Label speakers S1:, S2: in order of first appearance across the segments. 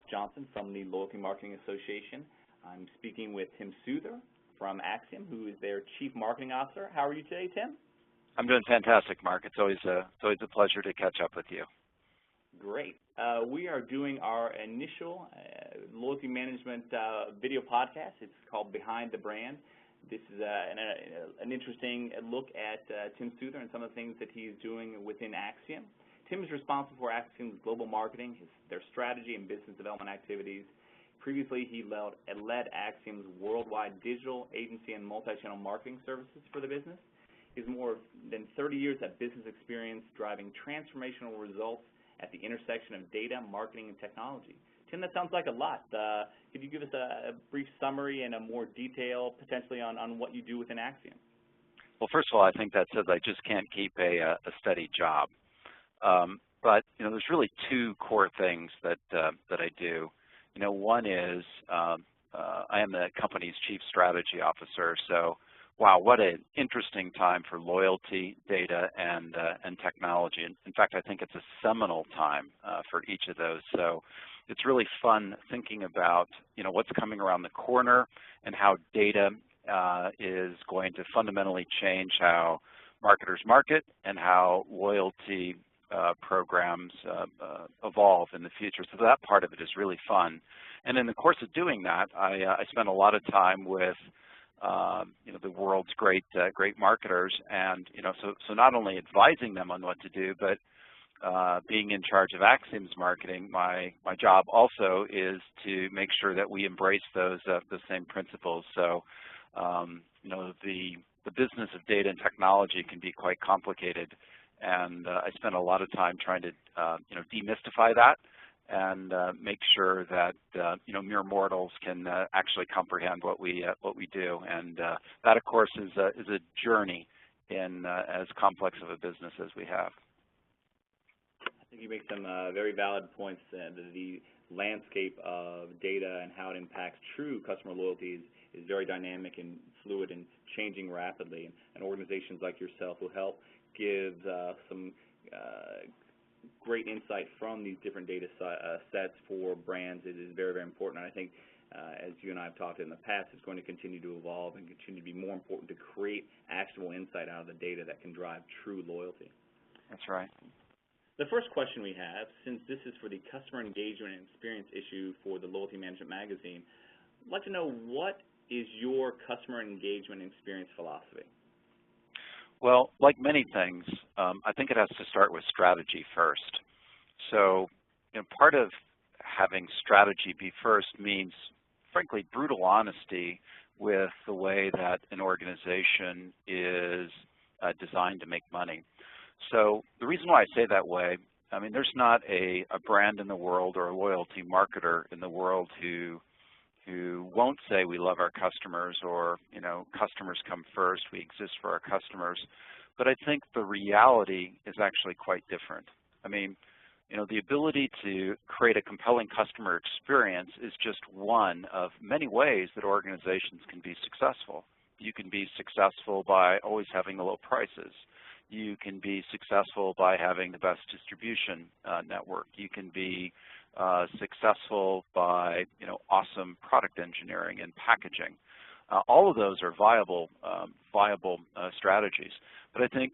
S1: Johnson from the Loyalty Marketing Association. I'm speaking with Tim Suther from Acxiom, who is their Chief Marketing Officer. How are you today, Tim?
S2: I'm doing fantastic, Mark. It's always a pleasure to catch up with you.
S1: Great. We are doing our initial loyalty management video podcast. It's called Behind the Brand. This is an interesting look at Tim Suther and some of the things that he's doing within Acxiom. Tim is responsible for Acxiom's global marketing, their strategy and business development activities. Previously, he led Acxiom's worldwide digital agency and multi-channel marketing services for the business. He has more than 30 years of business experience driving transformational results at the intersection of data, marketing, and technology. Tim, that sounds like a lot. Could you give us a brief summary and a more detail potentially on what you do within Acxiom?
S2: Well, first of all, I think that says I just can't keep a steady job. But there's really two core things that I do. One is I am the company's Chief Strategy Officer. So, wow, what an interesting time for loyalty, data, and technology. In fact, I think it's a seminal time for each of those. So, it's really fun thinking about what's coming around the corner and how data is going to fundamentally change how marketers market and how loyalty programs evolve in the future. So that part of it is really fun. And in the course of doing that, I spend a lot of time with the world's great marketers, and so not only advising them on what to do, but being in charge of Acxiom's marketing, my job also is to make sure that we embrace those the same principles. So the business of data and technology can be quite complicated, and I spend a lot of time trying to demystify that and make sure that mere mortals can actually comprehend what we do. And that, of course, is a journey in as complex of a business as we have.
S1: I think you make some very valid points. The landscape of data and how it impacts true customer loyalty is very dynamic and fluid and changing rapidly. And organizations like yourself will help give some great insight from these different data sets for brands. It is very, very important. And I think, as you and I have talked in the past, it's going to continue to evolve and continue to be more important to create actionable insight out of the data that can drive true loyalty.
S2: That's right.
S1: The first question we have, since this is for the customer engagement and experience issue for the Loyalty Management Magazine, I'd like to know, what is your customer engagement and experience philosophy?
S2: Well, like many things, I think it has to start with strategy first. So, part of having strategy be first means, frankly, brutal honesty with the way that an organization is designed to make money. So the reason why I say that way, I mean, there's not a brand in the world or a loyalty marketer in the world who won't say we love our customers, or customers come first, we exist for our customers. But I think the reality is actually quite different. I mean, the ability to create a compelling customer experience is just one of many ways that organizations can be successful. You can be successful by always having the low prices. You can be successful by having the best distribution network. You can be successful by awesome product engineering and packaging. All of those are viable strategies. But I think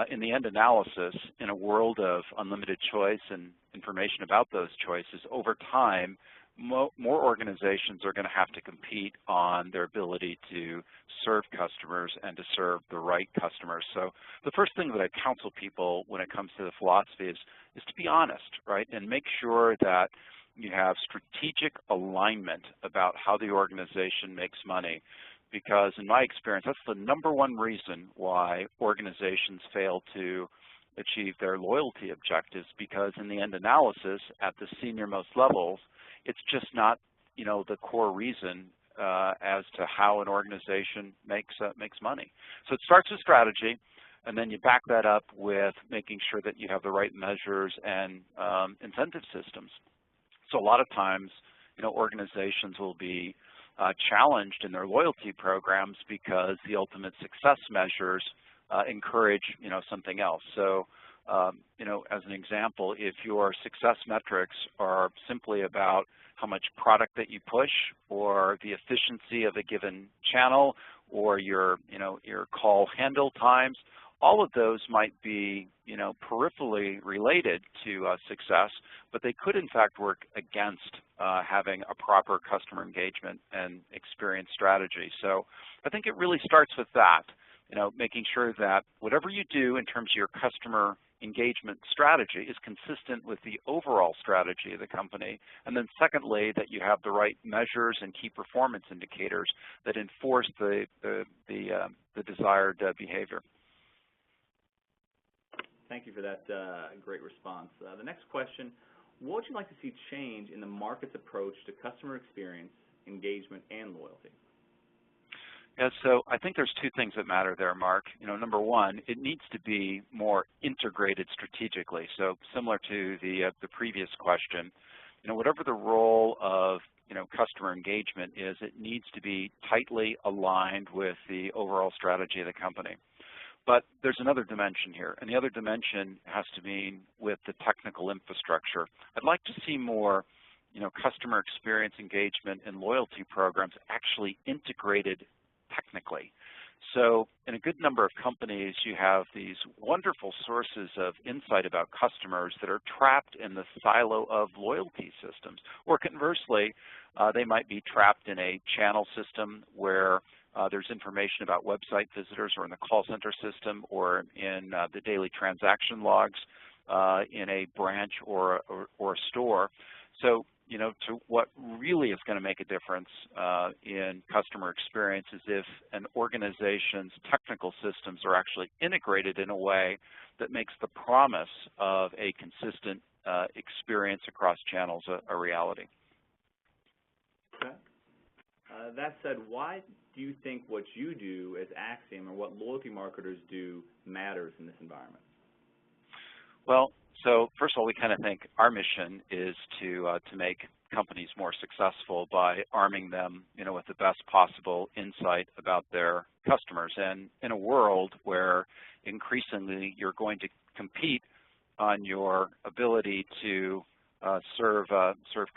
S2: in the end analysis, in a world of unlimited choice and information about those choices, over time, more organizations are going to have to compete on their ability to serve customers and to serve the right customers. So the first thing that I counsel people when it comes to the philosophy is to be honest, right, and make sure that you have strategic alignment about how the organization makes money. Because in my experience, that's the number one reason why organizations fail to achieve their loyalty objectives, because in the end analysis at the senior most levels, it's just not the core reason as to how an organization makes money. So it starts with strategy, and then you back that up with making sure that you have the right measures and incentive systems. So a lot of times, organizations will be challenged in their loyalty programs because the ultimate success measures encourage something else. So as an example, if your success metrics are simply about how much product that you push or the efficiency of a given channel or your call handle times, all of those might be, peripherally related to success, but they could in fact work against having a proper customer engagement and experience strategy. So I think it really starts with that, making sure that whatever you do in terms of your customer engagement strategy is consistent with the overall strategy of the company, and then secondly, that you have the right measures and key performance indicators that enforce the desired behavior.
S1: Thank you for that great response. The next question, what would you like to see change in the market's approach to customer experience, engagement, and loyalty?
S2: Yeah, so I think there's two things that matter there, Mark. Number one, it needs to be more integrated strategically. So similar to the previous question, whatever the role of customer engagement is, it needs to be tightly aligned with the overall strategy of the company. But there's another dimension here, and the other dimension has to be with the technical infrastructure. I'd like to see more, customer experience engagement and loyalty programs actually integrated technically. So in a good number of companies, you have these wonderful sources of insight about customers that are trapped in the silo of loyalty systems. Or conversely, they might be trapped in a channel system where there's information about website visitors, or in the call center system, or in the daily transaction logs in a branch or a store. So, to what really is going to make a difference in customer experience is if an organization's technical systems are actually integrated in a way that makes the promise of a consistent experience across channels a reality.
S1: Okay. That said, why do you think what you do as Acxiom, or what loyalty marketers do, matters in this environment?
S2: Well, so first of all, we kind of think our mission is to make companies more successful by arming them, with the best possible insight about their customers. And in a world where increasingly you're going to compete on your ability to serve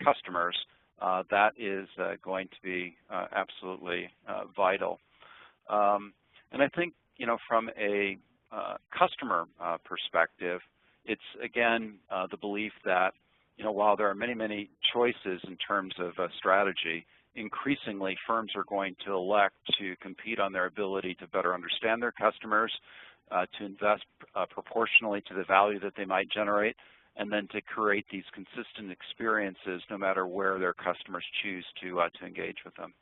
S2: customers, that is going to be absolutely vital. And I think, from a customer perspective, it's again the belief that, while there are many, many choices in terms of strategy, increasingly firms are going to elect to compete on their ability to better understand their customers, to invest proportionally to the value that they might generate, and then to create these consistent experiences no matter where their customers choose to engage with them.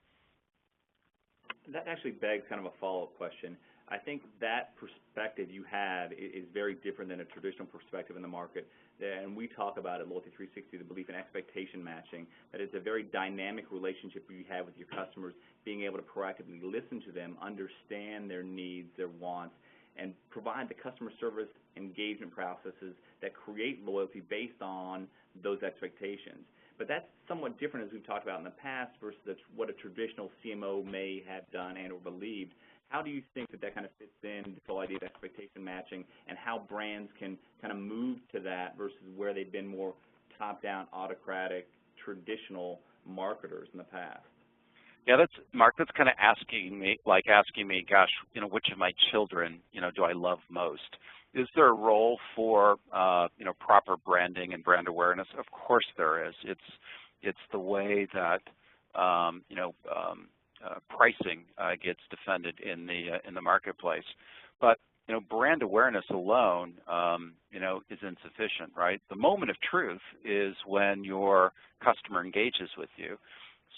S1: That actually begs kind of a follow-up question. I think that perspective you have is very different than a traditional perspective in the market. And we talk about at Loyalty 360 the belief in expectation matching, that it's a very dynamic relationship you have with your customers, being able to proactively listen to them, understand their needs, their wants, and provide the customer service engagement processes that create loyalty based on those expectations. But that's somewhat different, as we've talked about in the past, versus what a traditional CMO may have done and or believed. How do you think that kind of fits in the whole idea of expectation matching, and how brands can kind of move to that versus where they've been more top-down, autocratic, traditional marketers in the past?
S2: Yeah, Mark, that's kind of asking me, gosh, which of my children, do I love most? Is there a role for, proper branding and brand awareness? Of course there is. It's the way that, pricing gets defended in the marketplace. But brand awareness alone, is insufficient, right? The moment of truth is when your customer engages with you.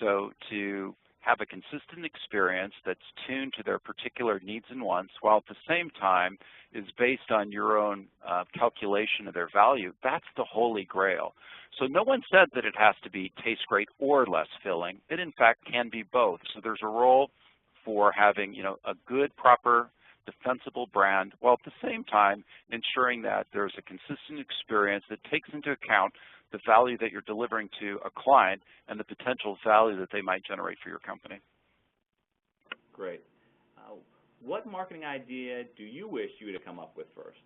S2: So to have a consistent experience that's tuned to their particular needs and wants, while at the same time is based on your own calculation of their value, that's the holy grail. So no one said that it has to be taste great or less filling. It in fact can be both. So there's a role for having, a good, proper, defensible brand, while at the same time ensuring that there's a consistent experience that takes into account the value that you're delivering to a client and the potential value that they might generate for your company.
S1: Great. What marketing idea do you wish you would have come up with first?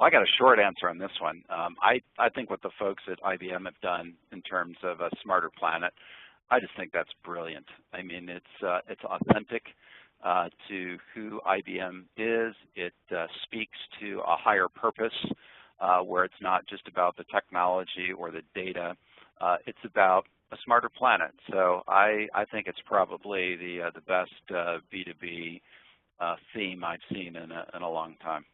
S2: Well, I got a short answer on this one. I think what the folks at IBM have done in terms of a smarter planet, I just think that's brilliant. I mean, it's authentic to who IBM is. It speaks to a higher purpose where it's not just about the technology or the data. It's about a smarter planet. So I think it's probably the best B2B theme I've seen in a long time.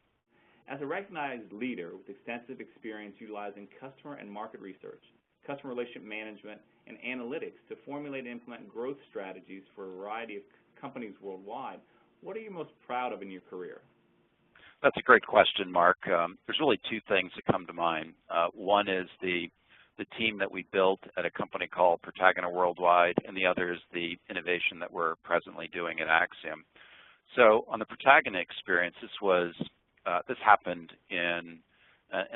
S1: As a recognized leader with extensive experience utilizing customer and market research, customer relationship management, and analytics to formulate and implement growth strategies for a variety of companies worldwide, what are you most proud of in your career?
S2: That's a great question, Mark. There's really two things that come to mind. One is the team that we built at a company called Protagona Worldwide, and the other is the innovation that we're presently doing at Acxiom. So on the Protagona experience, this happened in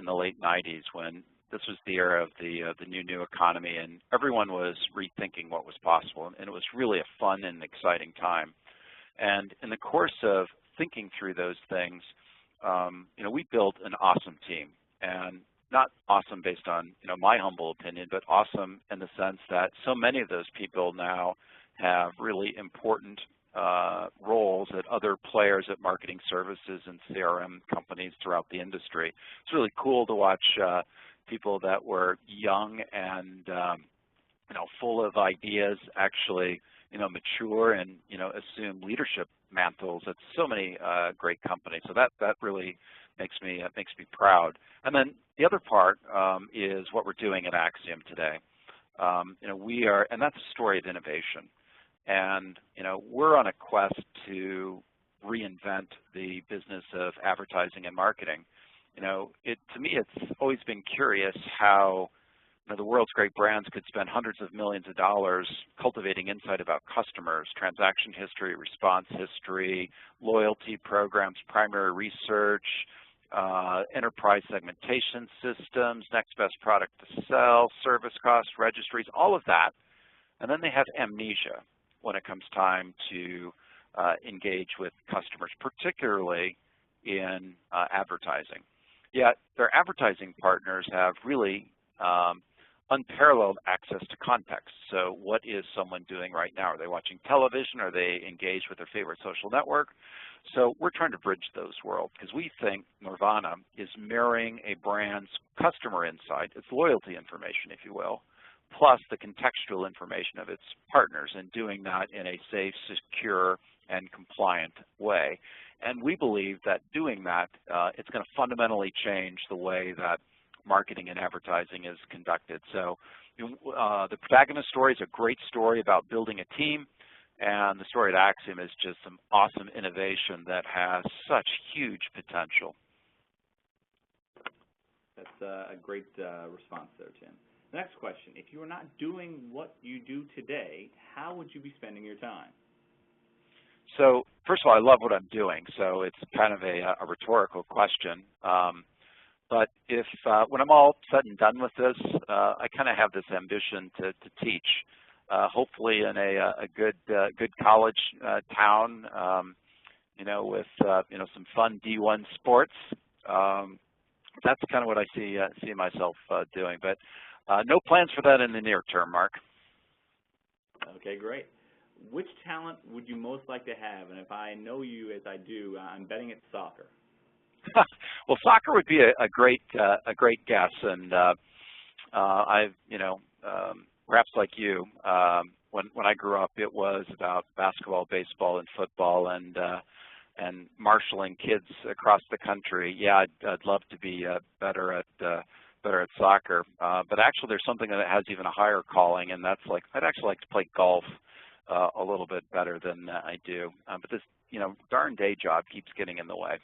S2: the late 90s when this was the era of the new economy, and everyone was rethinking what was possible, and it was really a fun and exciting time. And in the course of thinking through those things, we built an awesome team, and not awesome based on my humble opinion, but awesome in the sense that so many of those people now have really important roles at other players at marketing services and CRM companies throughout the industry. It's really cool to watch people that were young and full of ideas actually mature and assume leadership mantles at so many great companies. So that really makes me proud. And then the other part is what we're doing at Acxiom today. And that's a story of innovation. And we're on a quest to reinvent the business of advertising and marketing. To me, it's always been curious how the world's great brands could spend hundreds of millions of dollars cultivating insight about customers, transaction history, response history, loyalty programs, primary research, enterprise segmentation systems, next best product to sell, service costs, registries, all of that. And then they have amnesia when it comes time to engage with customers, particularly in advertising. Yet their advertising partners have really unparalleled access to context. So what is someone doing right now? Are they watching television? Are they engaged with their favorite social network? So we're trying to bridge those worlds because we think Nirvana is mirroring a brand's customer insight, its loyalty information, if you will, plus the contextual information of its partners, and doing that in a safe, secure, and compliant way. And we believe that doing that, it's going to fundamentally change the way that marketing and advertising is conducted. So the Protagonist story is a great story about building a team, and the story at Acxiom is just some awesome innovation that has such huge potential.
S1: That's a great response there, Tim. Next question. If you were not doing what you do today, how would you be spending your time?
S2: So first of all, I love what I'm doing, so it's kind of a rhetorical question. But if when I'm all said and done with this, I kind of have this ambition to teach, hopefully in a good college town, with some fun D1 sports. That's kind of what I see myself doing. But no plans for that in the near term, Mark.
S1: Okay, great. Which talent would you most like to have? And if I know you as I do, I'm betting it's soccer.
S2: Well, soccer would be a great guess, and I've perhaps like you, when I grew up, it was about basketball, baseball, and football, and marshaling kids across the country. Yeah, I'd love to be better at soccer, but actually there's something that has even a higher calling, and that's I'd actually like to play golf a little bit better than I do. But this darn day job keeps getting in the way.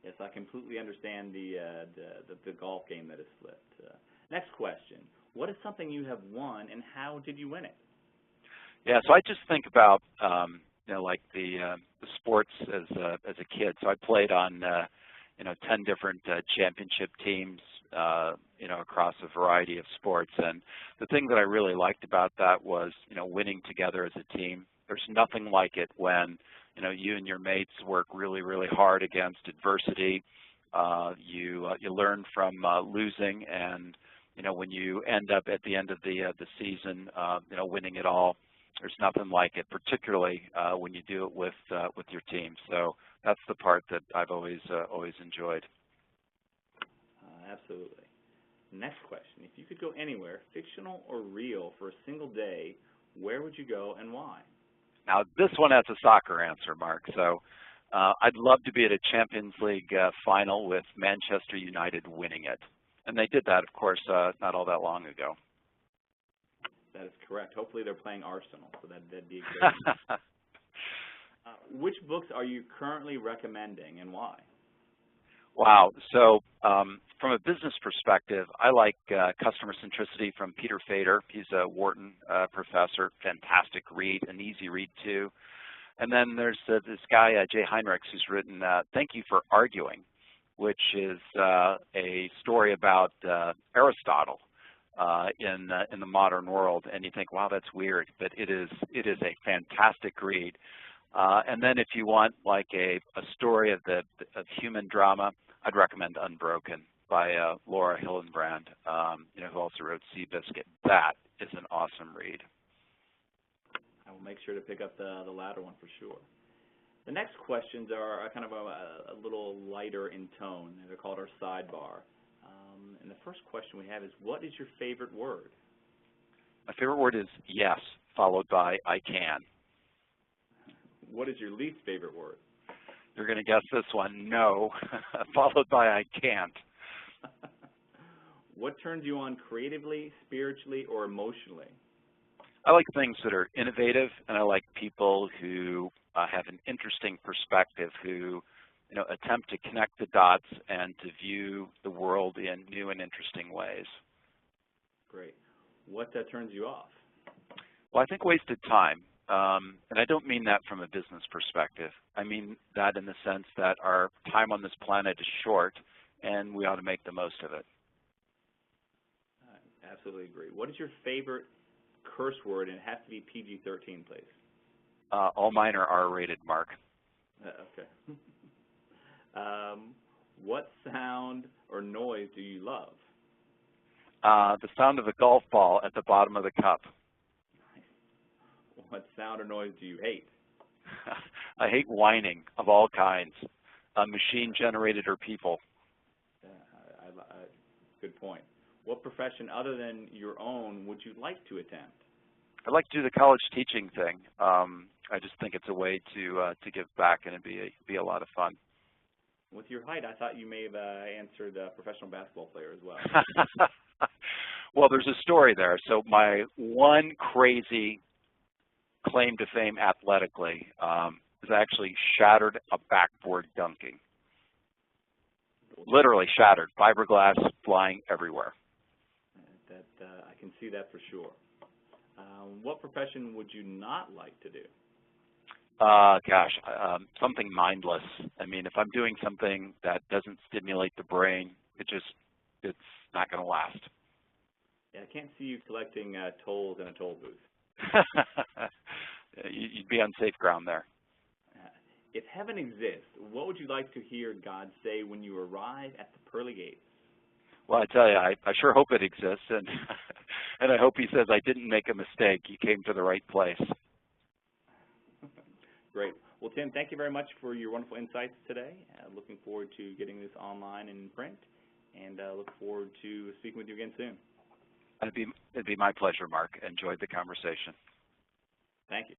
S1: Yes, I completely understand the golf game that has slipped. Next question. What is something you have won, and how did you win it?
S2: Yeah, so I just think about like the sports as a kid. So I played on 10 different championship teams across a variety of sports, and the thing that I really liked about that was winning together as a team. There's nothing like it when you and your mates work really, really hard against adversity, You learn from losing, and when you end up at the end of the season, winning it all, there's nothing like it, particularly when you do it with your team. So that's the part that I've always enjoyed.
S1: Absolutely. Next question: if you could go anywhere, fictional or real, for a single day, where would you go and why?
S2: Now this one has a soccer answer, Mark. So I'd love to be at a Champions League final with Manchester United winning it. And they did that, of course, not all that long ago.
S1: That is correct. Hopefully they're playing Arsenal, so that'd be great. Which books are you currently recommending and why?
S2: Wow. So from a business perspective, I like Customer Centricity from Peter Fader. He's a Wharton professor. Fantastic read, an easy read too. And then there's this guy, Jay Heinrichs, who's written Thank You for Arguing, which is a story about Aristotle in the modern world. And you think, wow, that's weird, but it is a fantastic read. And then if you want like a story of human drama, I'd recommend Unbroken by Laura Hillenbrand, who also wrote Seabiscuit. That is an awesome read.
S1: I will make sure to pick up the latter one for sure. The next questions are kind of a little lighter in tone. They're called our Sidebar. And the first question we have is, what is your favorite word?
S2: My favorite word is yes, followed by I can.
S1: What is your least favorite word?
S2: You're going to guess this one, no, followed by I can't.
S1: What turns you on creatively, spiritually, or emotionally?
S2: I like things that are innovative, and I like people who have an interesting perspective, who attempt to connect the dots and to view the world in new and interesting ways. Great.
S1: What turns you off?
S2: Well, I think wasted time. And I don't mean that from a business perspective. I mean that in the sense that our time on this planet is short, and we ought to make the most of it.
S1: I absolutely agree. What is your favorite curse word? And it has to be PG-13, please.
S2: All mine are R-rated, Mark.
S1: Okay. What sound or noise do you love?
S2: The sound of a golf ball at the bottom of the cup.
S1: What sound or noise do you hate?
S2: I hate whining of all kinds, machine-generated or people.
S1: Good point. What profession other than your own would you like to attempt?
S2: I'd like to do the college teaching thing. I just think it's a way to give back, and it'd be a lot of fun.
S1: With your height, I thought you may have answered professional basketball player as well.
S2: Well, there's a story there. So my one crazy claim to fame athletically is I actually shattered a backboard dunking. Literally shattered, fiberglass flying everywhere.
S1: I can see that for sure. What profession would you not like to do?
S2: Something mindless. I mean, if I'm doing something that doesn't stimulate the brain, it's not going to last.
S1: Yeah, I can't see you collecting tolls in a toll booth.
S2: You'd be on safe ground there.
S1: If heaven exists, what would you like to hear God say when you arrive at the pearly gates?
S2: Well, I tell you, I sure hope it exists, and and I hope he says I didn't make a mistake. You came to the right place.
S1: Great. Well, Tim, thank you very much for your wonderful insights today. Looking forward to getting this online and in print, and look forward to speaking with you again soon.
S2: It'd be my pleasure, Mark. Enjoyed the conversation.
S1: Thank you.